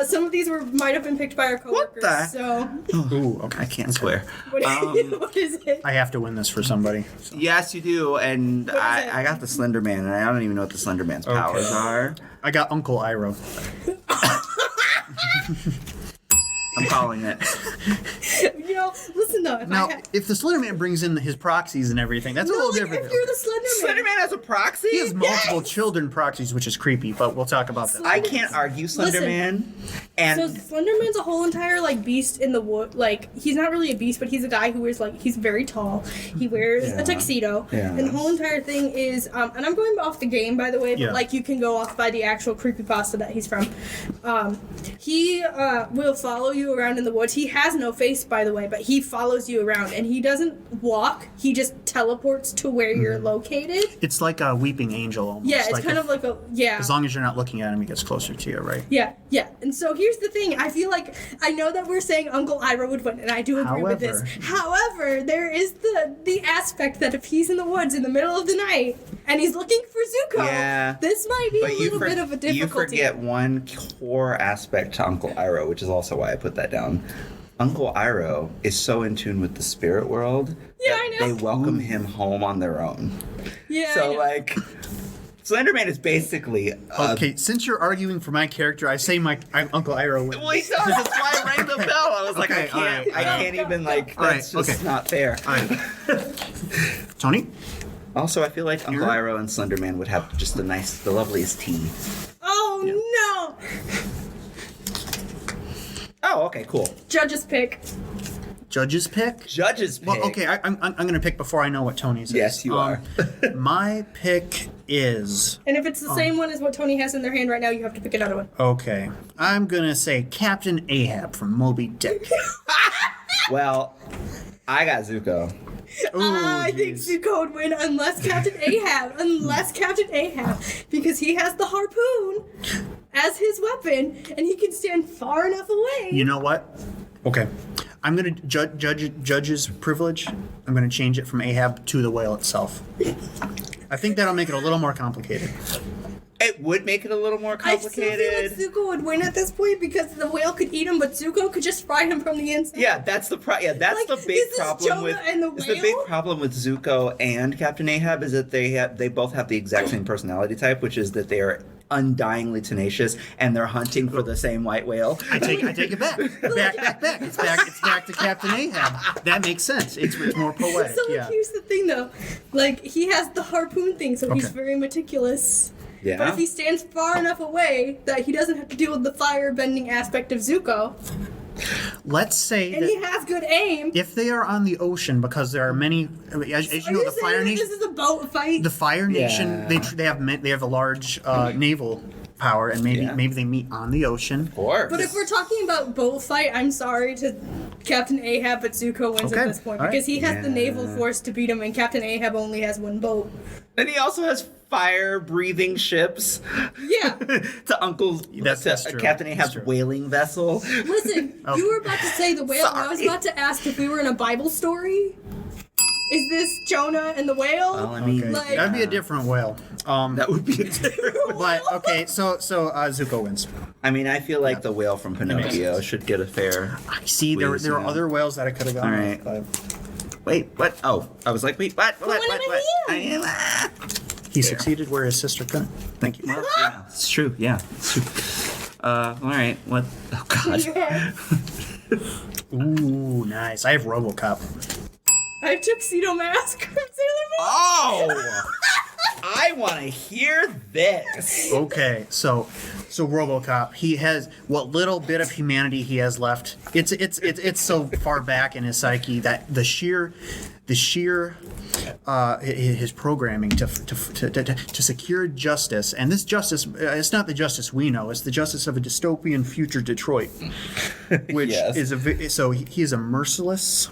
Some of these might have been picked by our coworkers. the- So, Ooh, okay. I can't swear. what, what is it? I have to win this for somebody. So. Yes, you do, and is it? I got the Slender Man, and I don't even know what the Slender Man's powers are. I got Uncle Iroh. I'm calling it. You know, listen though. Now, if the Slender Man brings in his proxies and everything, that's a little different. If you're the Slender Man. Slender Man has a proxy? He has multiple children proxies, which is creepy, but we'll talk about that. I can't argue Slender Listen. Man. So And Slenderman's a whole entire like beast in the wood. Like he's not really a beast, but he's a guy who wears like he's very tall. He wears a tuxedo, Yeah. and the whole entire thing is. And I'm going off the game by the way, but Yeah. like you can go off by the actual creepypasta that he's from. He will follow you around in the woods. He has no face, by the way, but he follows you around, and he doesn't walk. He just teleports to where you're located. It's like a weeping angel almost. Yeah, it's kind of like a As long as you're not looking at him, he gets closer to you, right? Yeah. And so here's the thing. I feel like I know that we're saying Uncle Iroh would win, and I do agree with this. However, there is the aspect that if he's in the woods in the middle of the night and he's looking for Zuko, this might be a little bit of a difficulty. You forget one core aspect to Uncle Iroh, which is also why I put that down. Uncle Iroh is so in tune with the spirit world that I know. they welcome him home on their own. Yeah. So, like, Slenderman is basically... okay, since you're arguing for my character, I say Uncle Iroh wins. Well, he does. That's why I rang the bell. I was like, Okay, I can't even, like, that's just not fair. All right. Tony? Also, I feel like Uncle Iroh and Slenderman would have just the loveliest tea. Oh, no! Oh, okay, cool. Judge's pick. Judge's pick? Judge's pick. Well, okay, I'm going to pick before I know what Tony's is. Yes, you are. My pick is... And if it's the same one as what Tony has in their hand right now, you have to pick another one. Okay. I'm going to say Captain Ahab from Moby Dick. Well, I got Zuko. I think Zuko would win unless Captain Ahab, because he has the harpoon as his weapon, and he can stand far enough away. You know what? Okay. I'm going to judge's privilege. I'm going to change it from Ahab to the whale itself. I think that'll make it a little more complicated. It would make it a little more complicated. I still feel like Zuko would win at this point because the whale could eat him, but Zuko could just fry him from the inside. Yeah, that's the big problem with the big problem with Zuko and Captain Ahab is that they both have the exact same personality type, which is that they are undyingly tenacious and they're hunting for the same white whale. I take it back. Back. It's back to Captain Ahab. That makes sense. It's more poetic. So here's the thing though, like he has the harpoon thing, so he's very meticulous. Yeah. But if he stands far enough away that he doesn't have to deal with the fire-bending aspect of Zuko, let's say and that he has good aim. if they are on the ocean, because there are many, as you know, the Fire Nation. This is a boat fight. The Fire Nation, they have a large naval power, and maybe they meet on the ocean. Of course. But if we're talking about boat fight, I'm sorry to Captain Ahab, but Zuko wins at this point because he has the naval force to beat him, and Captain Ahab only has one boat. And he also has fire-breathing ships. Yeah. That's true. Captain Ahab's whaling vessel. Listen, you were about to say the whale. Sorry. I was about to ask if we were in a Bible story. Is this Jonah and the whale? Well, I mean, Okay. That'd be a different whale. that would be a different But okay, so Zuko wins. I mean, I feel like the whale from Pinocchio should get a fair... I see. There are other whales that I could have gone. All right. With, Wait, what? Oh, I was like, wait, what? he succeeded where his sister couldn't. Thank you. Well, yeah, it's true. Yeah, it's true. All right. What? Oh God. Ooh, nice. I have RoboCop. I have Tuxedo Mask from Sailor Moon. Oh, I want to hear this. Okay, so RoboCop, he has what little bit of humanity he has left. It's so far back in his psyche that the sheer his programming to secure justice, and this justice, it's not the justice we know, it's the justice of a dystopian future Detroit, which is so he is a merciless,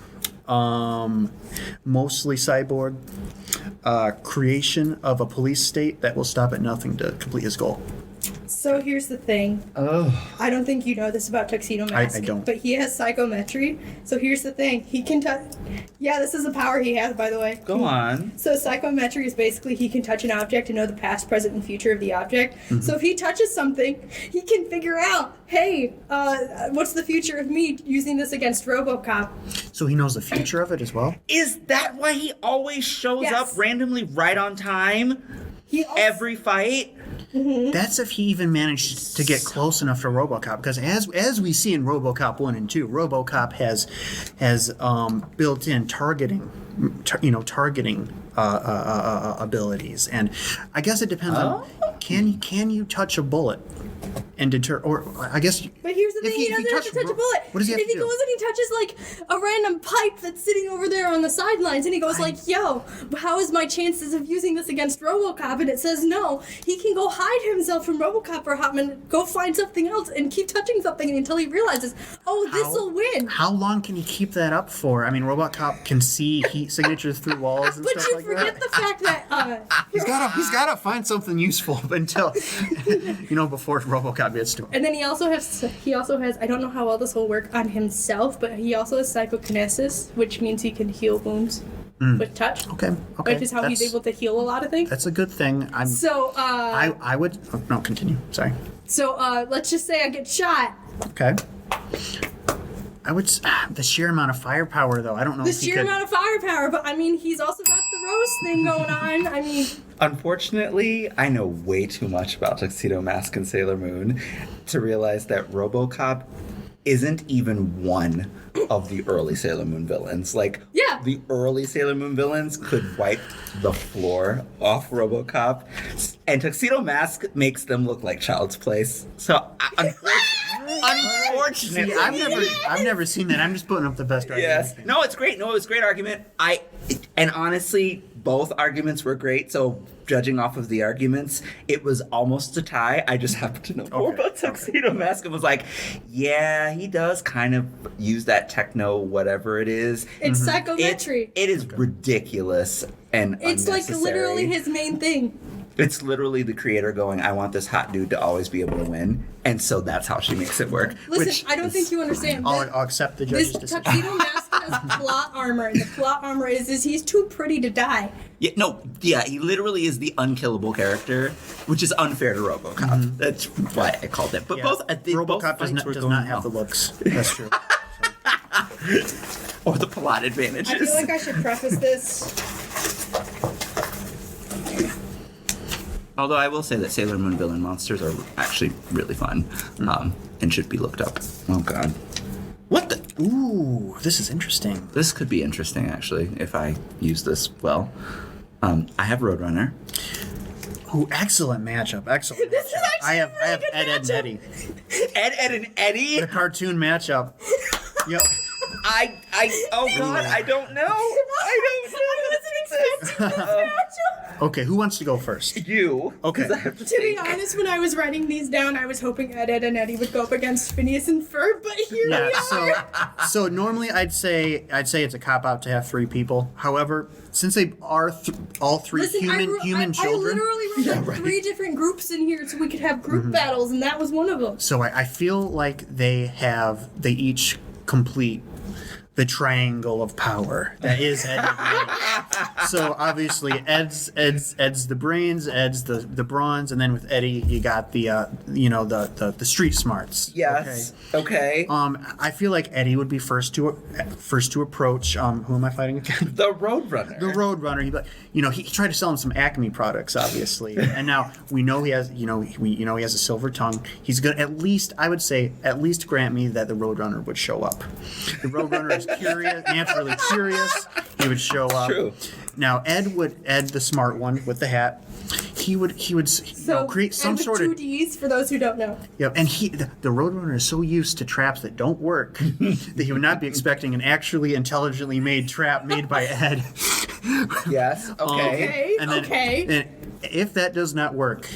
mostly cyborg, creation of a police state that will stop at nothing to complete his goal. So here's the thing. Oh. I don't think you know this about Tuxedo Mask. I don't. But he has psychometry. So here's the thing. He can touch... Yeah, this is a power he has, by the way. Go on. So psychometry is basically he can touch an object and know the past, present, and future of the object. Mm-hmm. So if he touches something, he can figure out, hey, what's the future of me using this against RoboCop? So he knows the future of it as well? Is that why he always shows up randomly right on time? Every fight? Mm-hmm. That's if he even managed to get close enough to RoboCop, because as we see in RoboCop 1 and 2, RoboCop has built-in targeting abilities, and I guess it depends on can you touch a bullet? and deter, or I guess. But here's the If thing, he doesn't have to touch a bullet. What does he have if to he do? goes and he touches like a random pipe that's sitting over there on the sidelines, and he goes like, "Yo, how is my chances of using this against RoboCop?" And it says no. He can go hide himself from RoboCop for a hot minute, go find something else, and keep touching something until he realizes, "Oh, this will win." How long can he keep that up for? I mean, RoboCop can see heat signatures through walls and But stuff you like forget that. the fact that He's gotta find something useful until before RoboCop gets to him. and then he also has I don't know how well this will work on himself, but he also has psychokinesis, which means he can heal wounds with touch. Okay. Which is how he's able to heal a lot of things. That's a good thing. So I would. Oh, no, continue. Sorry. So let's just say I get shot. Okay. I would. The sheer amount of firepower, though. I don't know The if he sheer could. amount of firepower, but I mean, he's also got the roast thing going on. I mean, Unfortunately, I know way too much about Tuxedo Mask and Sailor Moon to realize that RoboCop isn't even one of the early Sailor Moon villains. Like, Yeah. the early Sailor Moon villains could wipe the floor off RoboCop, and Tuxedo Mask makes them look like Child's Play. So, unfortunately, See, I've never seen that. I'm just putting up the best argument. Yes. No, it's great. No, it was a great argument. And honestly, both arguments were great. So judging off of the arguments, it was almost a tie. I just happened to know more about Tuxedo Mask and was like, yeah, he does kind of use that techno whatever it is. it's psychometry. It is ridiculous and It's like unnecessary. literally his main thing. It's literally the creator going, I want this hot dude to always be able to win. And so that's how she makes it work. Listen, I don't think you understand. I'll accept the This judge's decision. Tuxedo Mask has plot armor, and the plot armor is he's too pretty to die. Yeah, he literally is the unkillable character, which is unfair to RoboCop. That's why I called it. But Yeah. both, both RoboCop fights were does going not have the well. looks. That's true. Or the plot advantages. I feel like I should preface this. Although I will say that Sailor Moon villain monsters are actually really fun, and should be looked up. Oh god. What the? Ooh, this is interesting. This could be interesting, actually, if I use this well. I have Roadrunner. Ooh, excellent matchup. Excellent. This is matchup. actually I have a really good Ed, and matchup. Eddie. Ed, and Eddie? The cartoon matchup. Yep. Oh god, I don't know. I don't know. Okay, who wants to go first? You. Okay. 'Cause I have To be think. honest, when I was writing these down, I was hoping Ed, and Eddie would go up against Phineas and Ferb, but here we Yeah, are. so normally I'd say it's a cop out to have 3 people. However, since they are all 3 Listen, human I children, literally wrote like 3 different groups in here so we could have group battles, and that was one of them. so I feel like they each complete the triangle of power that is Ed and Eddie. So obviously Ed's the brains, Ed's the bronze, and then with Eddie you got the street smarts. Yes. Okay. I feel like Eddie would be first to approach. Who am I fighting again? The Roadrunner. The Roadrunner. He tried to sell him some Acme products, obviously, and now we know he has. He has a silver tongue. He's gonna at least grant me that the Roadrunner would show up. The Roadrunner is naturally curious. He would show up. True. Now Ed, the smart one with the hat, he would create some and with sort 2 of. Ds for those who don't know. Yep, and the Roadrunner is so used to traps that don't work that he would not be expecting an actually intelligently made trap made by Ed. Yes. Okay. And then, and if that does not work,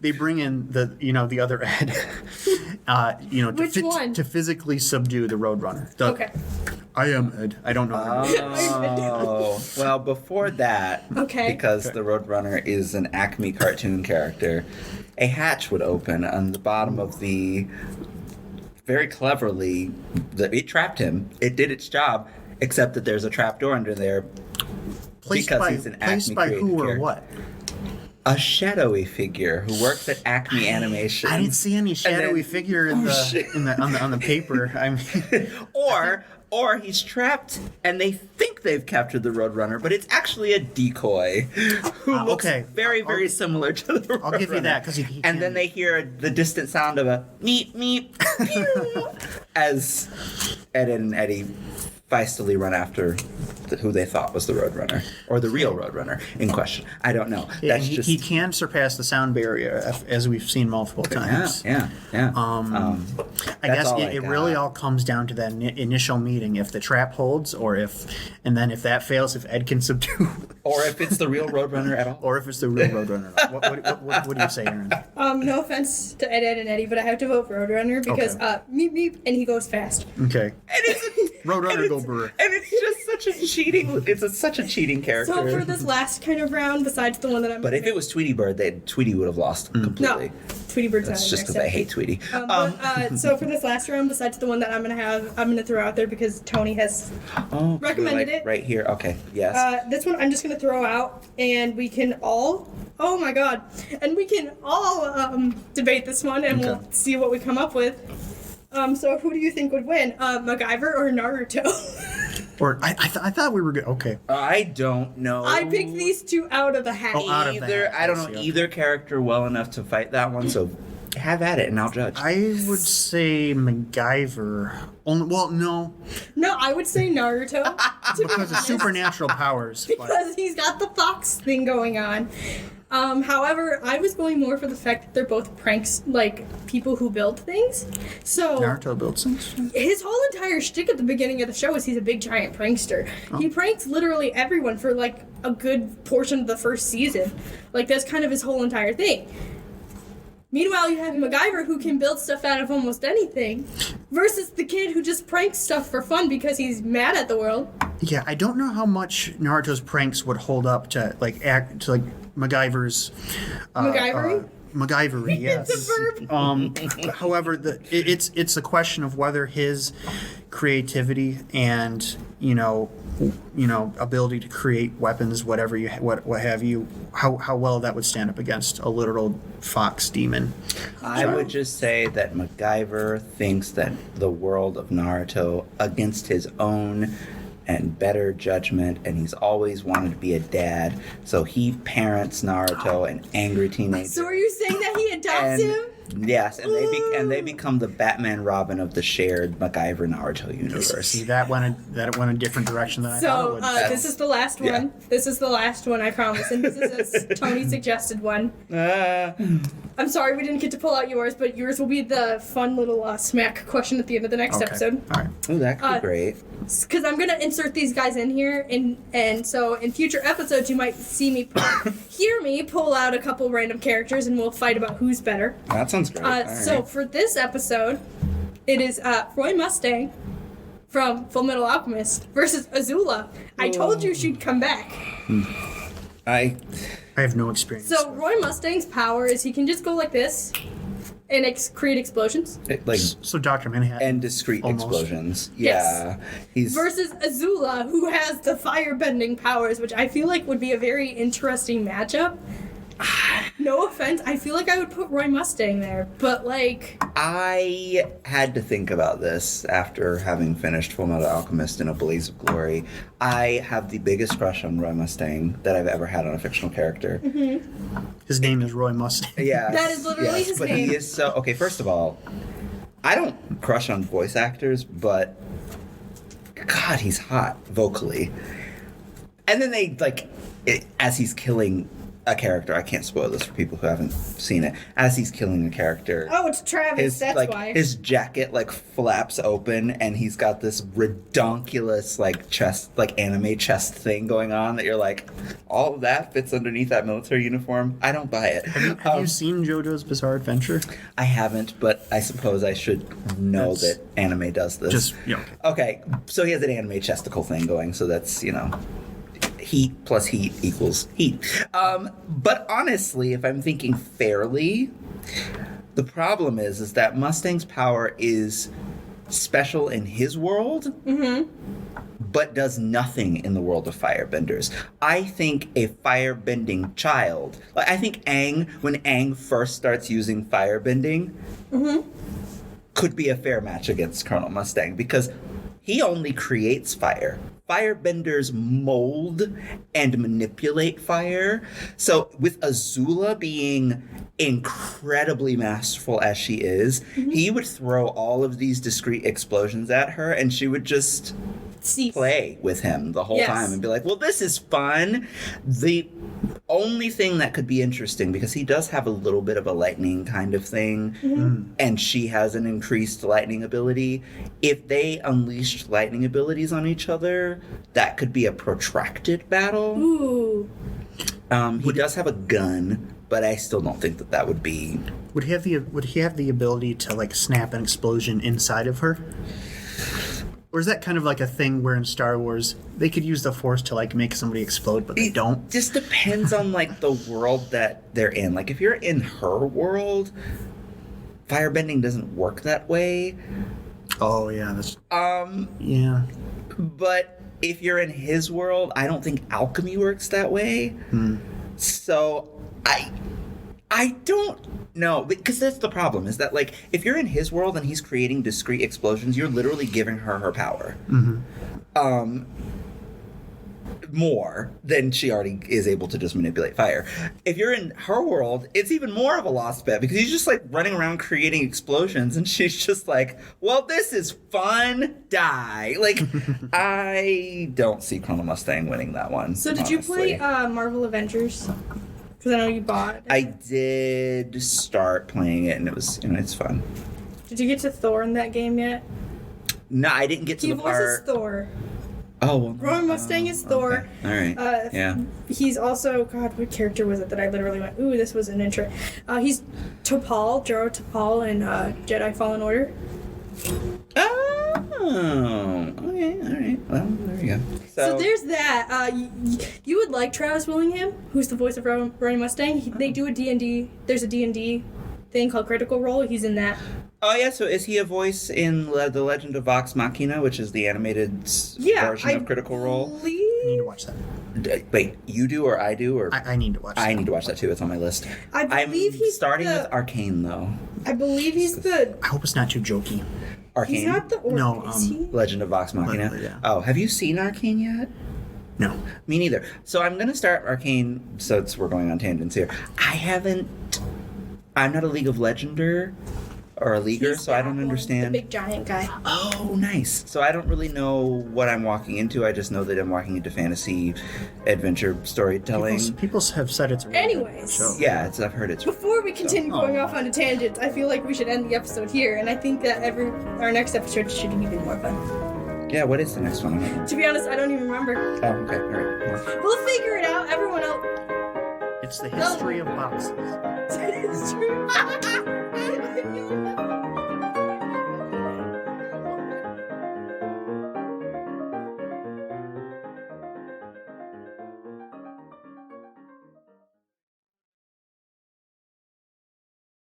they bring in the other Ed, Which one? to physically subdue the Roadrunner. Okay. I am Ed. I don't know. Oh. Well, before that, Okay. because the Roadrunner is an Acme cartoon character, a hatch would open on the bottom of the. Very cleverly, it trapped him. It did its job, except that there's a trapdoor under there. Placed because by, he's an placed Acme by creative who or character. what? A shadowy figure who works at Acme Animation. I didn't see any shadowy figure on the paper. I mean, or he's trapped and they think they've captured the Roadrunner, but it's actually a decoy who looks okay. very similar to the Roadrunner. I'll give you that, 'cause he and can- then they hear the distant sound of a meep meep pew, as Ed and Eddie feistily run after who they thought was the Roadrunner or the real Roadrunner in question. I don't know. Yeah, That's just he can surpass the sound barrier, as we've seen multiple times. yeah. I guess all I it got. really all comes down to that initial meeting. If the trap holds, and then if that fails, if Ed can subdue, or if it's the real Roadrunner at all. or if it's the real Roadrunner. What do you say, Aaron? No offense to Ed, and Eddie, but I have to vote Roadrunner because meep meep, and he goes fast. Okay. And it's Roadrunner go Brewer. And it's just such a cheating. Such a cheating character. So for this last kind of round, besides the one that I'm. But if it was Tweety Bird, Tweety would have lost completely. No, Tweety Bird's not That's in just there, because I hate Tweety. So for this last round, besides the one that I'm gonna throw out there because Tony has recommended it. Right here. Okay. Yes. This one I'm just gonna throw out, and we can all. Oh my god! And we can all debate this one, and we'll see what we come up with. So who do you think would win, MacGyver or Naruto? Or I thought we were good. Okay. I don't know. I picked these two out of the hat. out of the hat. I don't know either character well enough to fight that one, so have at it and I'll judge. I would say MacGyver. No. No, I would say Naruto. Because of supernatural powers. Because he's got the fox thing going on. However, I was going more for the fact that they're both pranks, like people who build things. So Naruto builds things. his whole entire shtick at the beginning of the show is he's a big giant prankster. He pranks literally everyone for like a good portion of the first season. Like that's kind of his whole entire thing. Meanwhile, you have MacGyver who can build stuff out of almost anything, versus the kid who just pranks stuff for fun because he's mad at the world. Yeah, I don't know how much Naruto's pranks would hold up to MacGyver's MacGyvering? MacGyvery, yes. It's a verb. However, it's a question of whether his creativity and ability to create weapons, what have you, how well that would stand up against a literal fox demon. I would just say that MacGyver thinks that the world of Naruto against his own and better judgment, and he's always wanted to be a dad, so he parents Naruto, an angry teenager. So are you saying that he adopts him? Yes, and they become the Batman Robin of the shared MacGyver Naruto universe. See, that went a different direction than I thought it would. This is the last one. Yeah. This is the last one, I promise. And this is a Tony suggested one. I'm sorry we didn't get to pull out yours, but yours will be the fun little smack question at the end of the next episode. All right. Oh, that could be great. Because I'm going to insert these guys in here, and so in future episodes you might see me, hear me pull out a couple random characters, and we'll fight about who's better. That sounds great. So for this episode, it is Roy Mustang from Full Metal Alchemist versus Azula. I told you she'd come back. I have no experience. So Roy Mustang's power is he can just go like this and create explosions. So Dr. Manhattan. And discrete almost. Explosions. Yes. Yeah. He's versus Azula, who has the fire-bending powers, which I feel like would be a very interesting matchup. No offense, I feel like I would put Roy Mustang there, but like... I had to think about this after having finished Full Metal Alchemist in a Blaze of Glory. I have the biggest crush on Roy Mustang that I've ever had on a fictional character. Mm-hmm. His name is Roy Mustang. Yeah. That is literally his but name. He is so... Okay, first of all, I don't crush on voice actors, but... God, he's hot vocally. And then they, as he's killing... a character, I can't spoil this for people who haven't seen it. As he's killing a character, Oh, it's Travis, that's why. His jacket flaps open, and he's got this redonkulous chest, anime chest thing going on that you're like, all of that fits underneath that military uniform. I don't buy it. Have you seen JoJo's Bizarre Adventure? I haven't, but I suppose I should know that anime does this. Okay, so he has an anime chesticle thing going, so that's heat plus heat equals heat. But honestly, if I'm thinking fairly, the problem is that Mustang's power is special in his world, but does nothing in the world of firebenders. I think a firebending child, I think Aang, when Aang first starts using firebending, could be a fair match against Colonel Mustang, because he only creates fire. Firebenders mold and manipulate fire. So with Azula being incredibly masterful as she is, he would throw all of these discrete explosions at her and she would just play with him the whole Yes. time and be like, well, this is fun. The only thing that could be interesting, because he does have a little bit of a lightning kind of thing, and she has an increased lightning ability. If they unleashed lightning abilities on each other, that could be a protracted battle. Ooh. He does have a gun, but I still don't think that would be... Would he have the ability to like snap an explosion inside of her? Or is that kind of like a thing where in Star Wars they could use the Force to like make somebody explode, but they don't? Just depends on like the world that they're in. Like if you're in her world, firebending doesn't work that way. Oh yeah, that's yeah. But if you're in his world, I don't think alchemy works that way. So I don't know, because that's the problem, is that like if you're in his world and he's creating discrete explosions, you're literally giving her power. More than she already is able to just manipulate fire. If you're in her world, it's even more of a lost bet, because he's just like running around creating explosions and she's just like, well, this is fun, die. Like, I don't see Chrono Mustang winning that one. So did honestly. you play Marvel Avengers? Because I know you bought it. I did start playing it and it was, it's fun. Did you get to Thor in that game yet? No, I didn't get to He the part. voices Thor. Oh, well, Chrono Mustang is Thor. Okay. All right. Yeah. He's also, God, what character was it that I literally went, ooh, this was an intro. He's T'Pol, Jaro T'Pol in Jedi Fallen Order. Oh, okay, all right. Well, there you go. So there's that. You would like Travis Willingham, who's the voice of Ronnie Mustang. They do a D&D. There's a D&D thing called Critical Role. He's in that. Oh, yeah, so is he a voice in The Legend of Vox Machina, which is the animated version of Critical Role? I need to watch that. Wait, you do or I do? Or I need to watch that. I need to watch that too. It's on my list. I believe he's starting with Arcane, though. I believe he's the... I hope it's not too jokey. Arcane? He's not the... No, is he? Legend of Vox Machina? Yeah. Oh, have you seen Arcane yet? No. Me neither. So I'm going to start Arcane, since we're going on tangents here. I'm not a League of Legender or a leaguer, He's so I that don't one, understand. The big giant guy. Oh, nice. So I don't really know what I'm walking into. I just know that I'm walking into fantasy adventure storytelling. People have said it's a really Anyways. good show. Yeah, I've heard it's... Before we continue going off on a tangent, I feel like we should end the episode here, and I think that our next episode should be even more fun. Yeah, what is the next one? To be honest, I don't even remember. Oh, okay. All right. Well, We'll figure it out. Everyone else. It's the history of boxes. It's true.